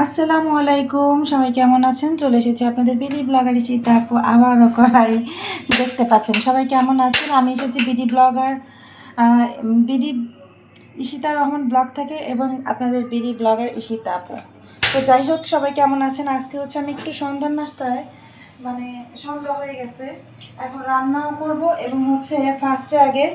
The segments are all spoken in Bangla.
আসসালামু আলাইকুম, সবাই কেমন আছেন? চলে এসেছি আপনাদের বিডি ব্লগার ইশিতা আপু, আবারও কড়াই দেখতে পাচ্ছেন। সবাই কেমন আছেন? আমি এসেছি BD blogger BD Ishita Rahman blog থেকে এবং আপনাদের বিডি ব্লগার ইশিতা আপু। তো যাই হোক, সবাই কেমন আছেন? আজকে হচ্ছে আমি একটু সন্ধ্যার নাস্তায় মানে সন্ধ্যা হয়ে গেছে, এখন রান্নাও করব এবং হচ্ছে ফার্স্টে আগে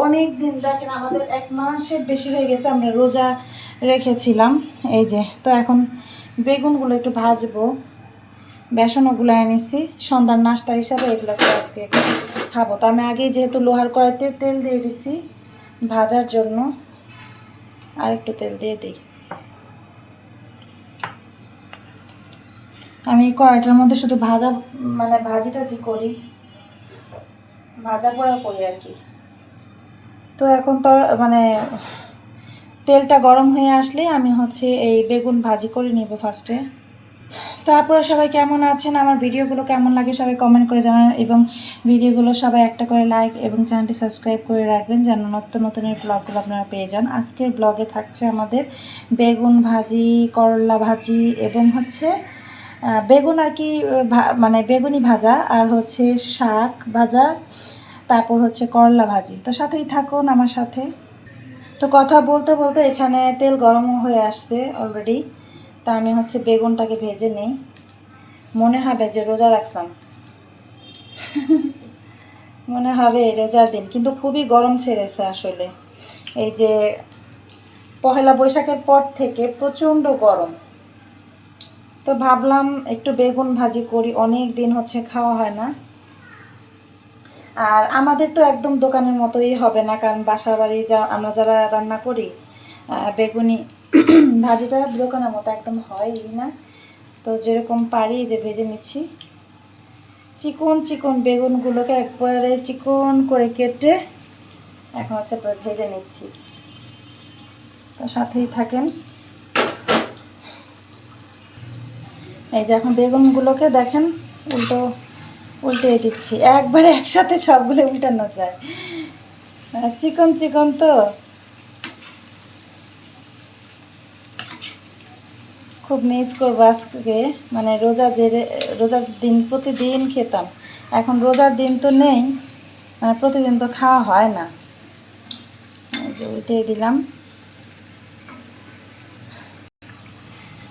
অনেক দিন দেখেন আমাদের 1 মাসের বেশি হয়ে গেছে আমরা রোজা রেখেছিলাম। এই যে তো এখন বেগুনগুলো একটু ভাজবো, বেসনও গুলায় নিছি সন্ধ্যার নাস্তা হিসাবে, এগুলো আজকে খাবো। তো আমি আগেই যেহেতু লোহার কড়াইতে তেল দিয়ে দিছি ভাজার জন্য, আর একটু তেল দিয়ে দিই। আমি কড়াইটার মধ্যে শুধু ভাজা মানে ভাজি টাজি করি, ভাজা পোড়া করি আর কি। তো এখন তো মানে তেলটা গরম হয়ে আসলে আমি হচ্ছে এই বেগুন ভাজি করে নিব ফার্স্টে। তারপরে সবাই কেমন আছেন, আমার ভিডিওগুলো কেমন লাগে সবাই কমেন্ট করে জানান এবং ভিডিওগুলো সবাই একটা করে লাইক এবং চ্যানেলটি সাবস্ক্রাইব করে রাখবেন যেন নতুন নতুনের ব্লগগুলো আপনারা পেয়ে যান। আজকের ব্লগে থাকছে আমাদের বেগুন ভাজি, করলা ভাজি এবং হচ্ছে বেগুন আর কি মানে বেগুনি ভাজা, আর হচ্ছে শাক ভাজা, তারপর হচ্ছে করলা ভাজি। তো সাথেই থাকুন আমার সাথে। তো কথা বলতে বলতে এখানে তেল গরম হয়ে আসছে অলরেডি। তা আমি হচ্ছে বেগুনটাকে ভেজে নিই, মনে হবে যে রোজা রাখলাম, মনে হবে রোজার দিন, কিন্তু খুবই গরম ছেড়েছে আসলে। এই যে পহেলা বৈশাখের পর থেকে প্রচণ্ড গরম, তো ভাবলাম একটু বেগুন ভাজি করি, অনেক দিন হচ্ছে খাওয়া হয় না। আর আমাদের তো একদম দোকানের মতোই হবে না, কারণ বাসা বাড়ি আমরা যারা রান্না করি বেগুনি ভাজিটা দোকানের মতো একদম হয়ই না। তো যেরকম পারি যে ভেজে নিচ্ছি, চিকন চিকন বেগুনগুলোকে একবারে চিকন করে কেটে এখন হচ্ছে ভেজে নিচ্ছি। তো সাথেই থাকেন। এই যে এখন বেগুনগুলোকে দেখেন উল্টে দিচ্ছি, একবারে একসাথে সবগুলো উল্টানো যায়, চিকন চিকন তো খুব মিস করবো আজকে। মানে রোজার দিন প্রতিদিন খেতাম, এখন রোজার দিন তো নেই, মানে প্রতিদিন তো খাওয়া হয় না। এই যে উল্টে দিলাম।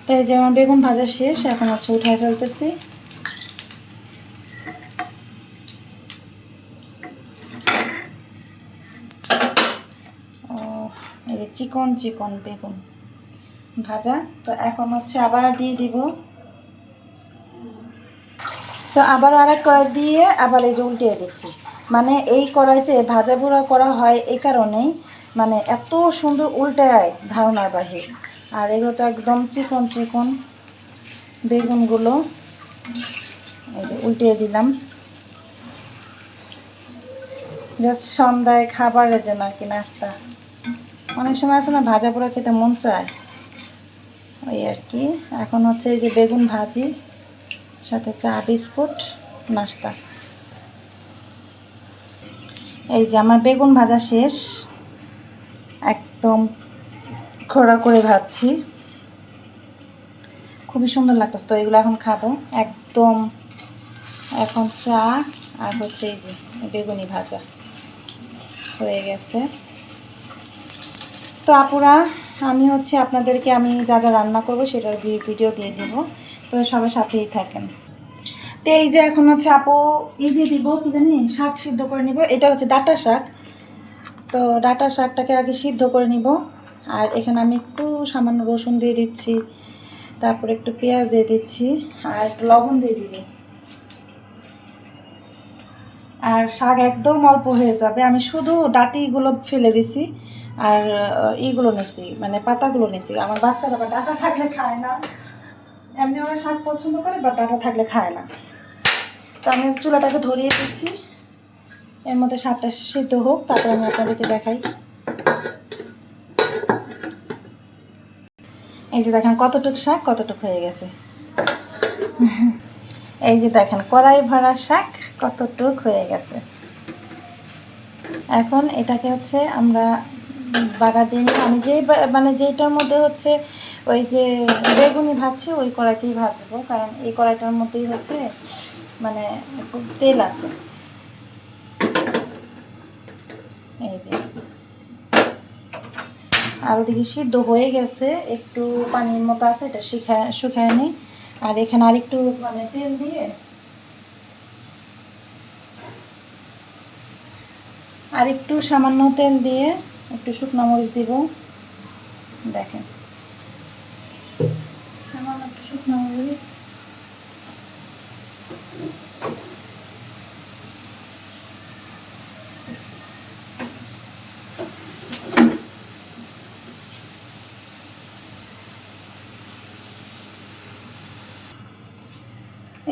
তো এই যে আমার বেগুন ভাজা শেষ, এখন হচ্ছে উঠায় ফেলতেছি। এই যে চিকন চিকন বেগুন ভাজা। তো এখন হচ্ছে আবার দিয়ে দিব, তো আবার আরেক কড়াই দিয়ে আবার এই যে উল্টিয়ে দিচ্ছি। মানে এই কড়াইতে ভাজা পোড়া করা হয় এই কারণেই, মানে এত সুন্দর উল্টায় ধারণার বাহির। আর এগুলো তো একদম চিকন চিকন বেগুনগুলো, এই যে উল্টিয়ে দিলাম জাস্ট সন্ধ্যায় খাবারের জন্য আর কি, নাস্তা। অনেক সময় আছে না ভাজা পোড়া খেতে মন চায়, ওই আর কি। এখন হচ্ছে এই যে বেগুন ভাজি সাথে চা বিস্কুট নাস্তা। এই যে আমার বেগুন ভাজা শেষ, একদম খোড়া করে ভাজছি, খুবই সুন্দর লাগতেছে। তো এগুলো এখন খাবো একদম। এখন চা আর হচ্ছে এই যে বেগুনি ভাজা হয়ে গেছে। তো আপুরা, আমি হচ্ছে আপনাদেরকে আমি যা যা রান্না করবো সেটার ভিডিও দিয়ে দিব, তো সবাই সাথেই থাকেন। তো এই যে এখন হচ্ছে আপু দিয়ে দিব কি জানি, শাক সিদ্ধ করে নিব। এটা হচ্ছে ডাঁটা শাক, তো ডাঁটা শাকটাকে আগে সিদ্ধ করে নিব। আর এখানে আমি একটু সামান্য রসুন দিয়ে দিচ্ছি, তারপরে একটু পেঁয়াজ দিয়ে দিচ্ছি, আর একটু লবণ দিয়ে দিবি। আর শাক একদম অল্প হয়ে যাবে, আমি শুধু ডাঁটিগুলো ফেলে দিছি আর ইগুলো নিছি, মানে পাতাগুলো নিছি। আমার বাচ্চারা বা ডাঁটা থাকলে খায় না, এমনি ওরা শাক পছন্দ করে বা ডাঁটা থাকলে খায় না। তো আমি চুলাটাকে ধরিয়ে দিচ্ছি, এর মধ্যে শাকটা সিদ্ধ হোক, তারপর আমি আপনাদেরকে দেখাই। এই যে দেখেন কতটুক শাক কতটুক হয়ে গেছে, এই যে দেখেন কড়াই ভরা শাক কতটুক হয়ে গেছে। এখন এটাকে হচ্ছে আমরা বাগার দিয়ে নিই। আমি যেই মানে যেইটার মধ্যে হচ্ছে ওই যে বেগুনি ভাজছি ওই কড়াইতেই ভাজবো, কারণ এই কড়াইটার মধ্যেই হচ্ছে মানে তেল আছে। এই যে আর ওদিকে সিদ্ধ হয়ে গেছে, একটু পানির মতো আছে, এটা শুকায় নিই। আর এখানে আরেকটু মানে তেল দিয়ে আর একটু সামান্য তেল দিয়ে একটু শুকনো মরিচ দিব। দেখেন সামান্য একটু শুকনো মরিচ,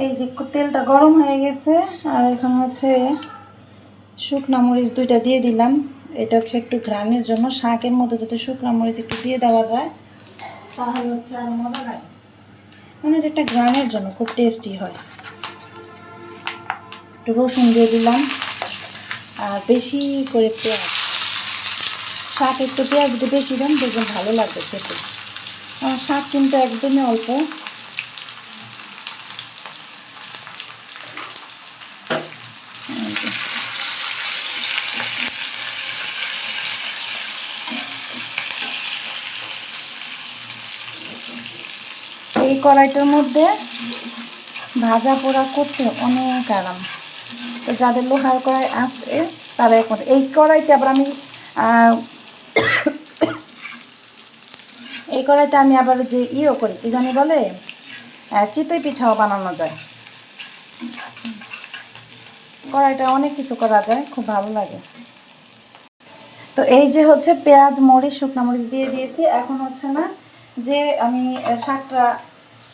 এই যে তেলটা গরম হয়ে গেছে। আর এখন হচ্ছে শুকনো মরিচ 2টা দিয়ে দিলাম। এটা হচ্ছে একটু ঘ্রাণের জন্য, শাকের মধ্যে যদি শুকনো মরিচ একটু দিয়ে দেওয়া যায় তাহলে হচ্ছে আর মজা লাগে, মানে এটা একটা ঘ্রাণের জন্য খুব টেস্টি হয়। একটু রসুন দিয়ে দিলাম আর বেশি করে পেঁয়াজ। শাক একটু পেঁয়াজ দিয়ে বেশি দেন, দেখবেন ভালো লাগবে খেতে। আমার শাক কিন্তু একদমই অল্প। এই কড়াইটার মধ্যে ভাজা পোড়া করতে অনেক আরাম। তো যাদের লোহার কড়াই আছে তারা এখন এই কড়াইতে আবার আমি এই কড়াইতে আমি আবার যে করি কি জানি বলে, চিতই পিঠাও বানানো যায়। কড়াইটা অনেক কিছু করা যায়, খুব ভালো লাগে। তো এই যে হচ্ছে পেঁয়াজ মরিচ শুকনো মরিচ দিয়ে দিয়েছি। এখন হচ্ছে না যে আমি শাকটা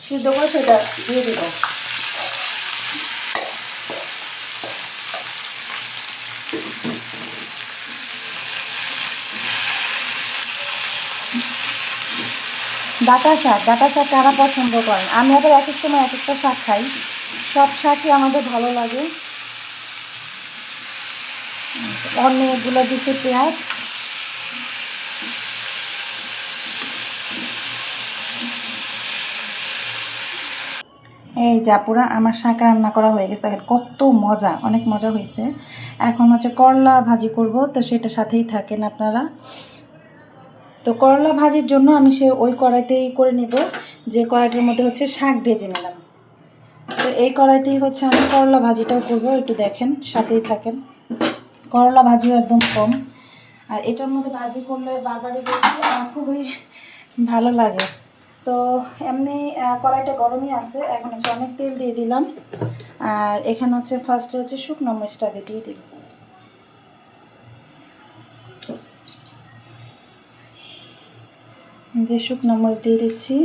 সিদ্ধ করে সেটা দিয়ে দেব। ডাঁটা শাক কারা পছন্দ করেন? আমি আবার এক এক সময় এক একটা শাক খাই, সব শাকই আমাদের ভালো লাগে। অনেকগুলো দিতে পেঁয়াজ। এই জাপুরা আমার শাক রান্না করা হয়ে গেছে, দেখেন কত মজা, অনেক মজা হয়েছে। এখন হচ্ছে করলা ভাজি করব, তো সেটা সাথেই থাকেন আপনারা। তো করলা ভাজির জন্য আমি ওই কড়াইতেই করে নিব যে কড়াইটার মধ্যে হচ্ছে শাক ভেজে নিলাম। তো এই কড়াইতেই হচ্ছে আমি করলা ভাজিটাও করবো, একটু দেখেন সাথেই থাকেন। করলা ভাজিও একদম কম, আর এটার মধ্যে ভাজি করলে বারবারই বলছি আমার খুবই ভালো লাগে। তো এমনি কড়াইটা গরমই আছে, এখন হচ্ছে অনেক তেল দিয়ে দিলাম। আর এখানে হচ্ছে ফার্স্টে হচ্ছে শুকনো মরিচটা দিয়ে দিই। যে শুকনো মরিচ দিয়ে দিচ্ছি।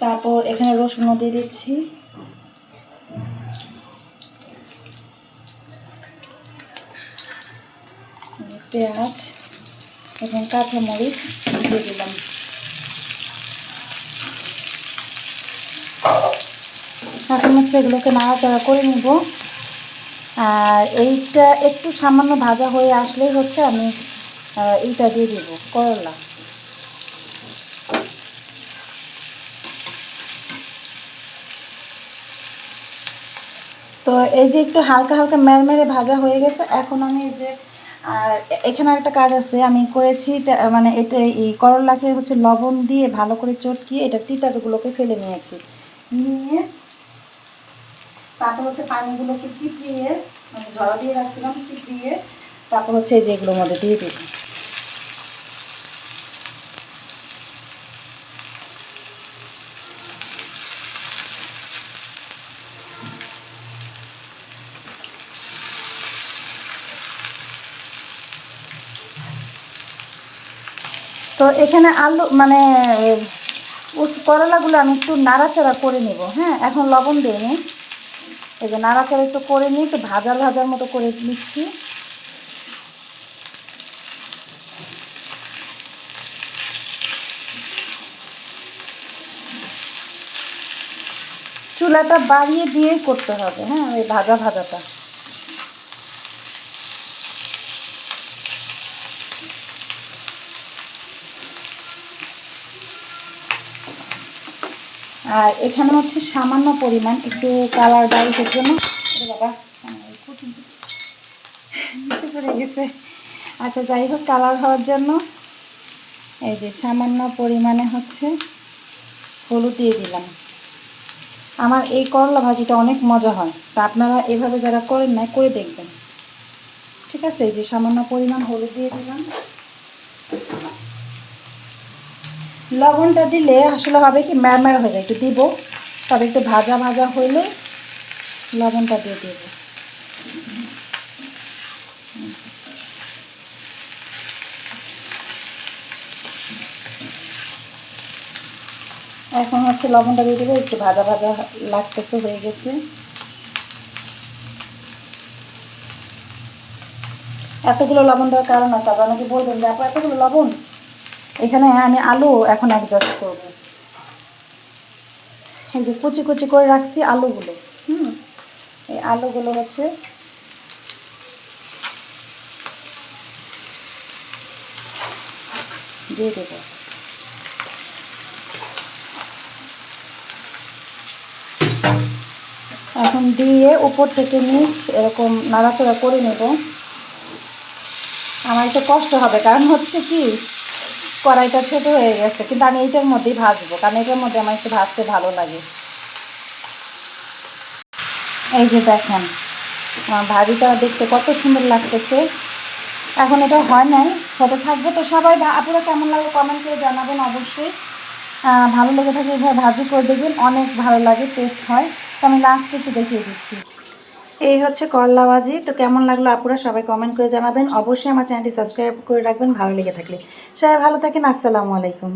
তারপর এখানে রসুনও দিয়ে দিচ্ছি। পেঁয়াজ এবং কাঁচামরিচ দিয়ে দিলাম। এখন হচ্ছে এগুলোকে নাড়াচাড়া করে নিব। আর এইটা একটু সামান্য ভাজা হয়ে আসলেই হচ্ছে আমি এইটা দিয়ে দিব করলা। তো এই যে একটু হালকা হালকা মেরমেরে ভাজা হয়ে গেছে, এখন আমি এই যে আর এখানে একটা কাজ আছে আমি করেছি, মানে এটা এই করলাকে হচ্ছে লবণ দিয়ে ভালো করে চটকিয়ে এটা তিতাগুলোকে ফেলে নিয়েছি। নিয়ে তারপর হচ্ছে পানিগুলোকে চিপিয়ে, মানে ঝরা দিয়ে রাখছিলাম, চিপিয়ে তারপর হচ্ছে এই যে এগুলোর মধ্যে দিয়ে দিই। তো এখানে আলু মানে করলাগুলো আমি একটু নাড়াচাড়া করে নিব। হ্যাঁ, এখন লবণ দিয়ে নিই। এই যে নাড়াচাড়া একটু করে নিই, একটু ভাজার ভাজার মতো করে নিচ্ছি। চুলাটা বাড়িয়ে দিয়েই করতে হবে, হ্যাঁ, ওই ভাজা ভাজাটা। আর এখানে হচ্ছে সামান্য পরিমাণ একটু কালার বাইরের জন্য বাবা নিচে পড়ে গেছে। আচ্ছা যাই হোক, কালার হওয়ার জন্য এই যে সামান্য পরিমাণে হচ্ছে হলুদ দিয়ে দিলাম। আমার এই করলা ভাজিটা অনেক মজা হয়, তা আপনারা এভাবে যারা করেন না করে দেখবেন। ঠিক আছে, এই যে সামান্য পরিমাণ হলুদ দিয়ে দিলাম। লবণটা দিলে আসলে হবে কি ম্যারম্যার হয়ে যায়, একটু দিব, তবে একটু ভাজা ভাজা হইলে লবণটা দিয়ে দেব। এখন হচ্ছে লবণটা দিয়ে দেবো, একটু ভাজা ভাজা লাগতেছে, হয়ে গেছে। এতগুলো লবণ দেওয়ার কারণ আছে, আপনারা নাকি বলবেন যে আপু এতগুলো লবণ। এখানে আমি আলু এখন অ্যাডজাস্ট করব। এই যে কুচি কুচি করে রাখছি আলুগুলো, এই আলুগুলো হচ্ছে দিয়ে দেব। এখন দিয়ে উপর থেকে নিচ এরকম নাড়াচাড়া করে নেব। আমার একটু কষ্ট হবে, কারণ হচ্ছে কি কড়াইটা ছোট হয়ে গেছে, কিন্তু আমি এইটার মধ্যেই ভাজবো, কারণ এটার মধ্যে আমার একটু ভাজতে ভালো লাগে। এই যে দেখেন আমার ভাজিটা দেখতে কত সুন্দর লাগতেছে। এখন এটা হয় নাই, হতে থাকবে। তো সবাই আপুরা কেমন লাগে কমেন্ট করে জানাবেন অবশ্যই। ভালো লেগে থাকে এভাবে ভাজি করে দেখবেন, অনেক ভালো লাগে, টেস্ট হয়। তো আমি লাস্টে একটু দেখিয়ে দিচ্ছি। এই হচ্ছে করলা ভাজি। তো কেমন লাগলো আপুরা সবাই কমেন্ট করে জানাবেন অবশ্যই। আমার চ্যানেলটি সাবস্ক্রাইব করে রাখবেন ভালো লেগে থাকলে। সবাই ভালো থাকেন, আসসালামু আলাইকুম।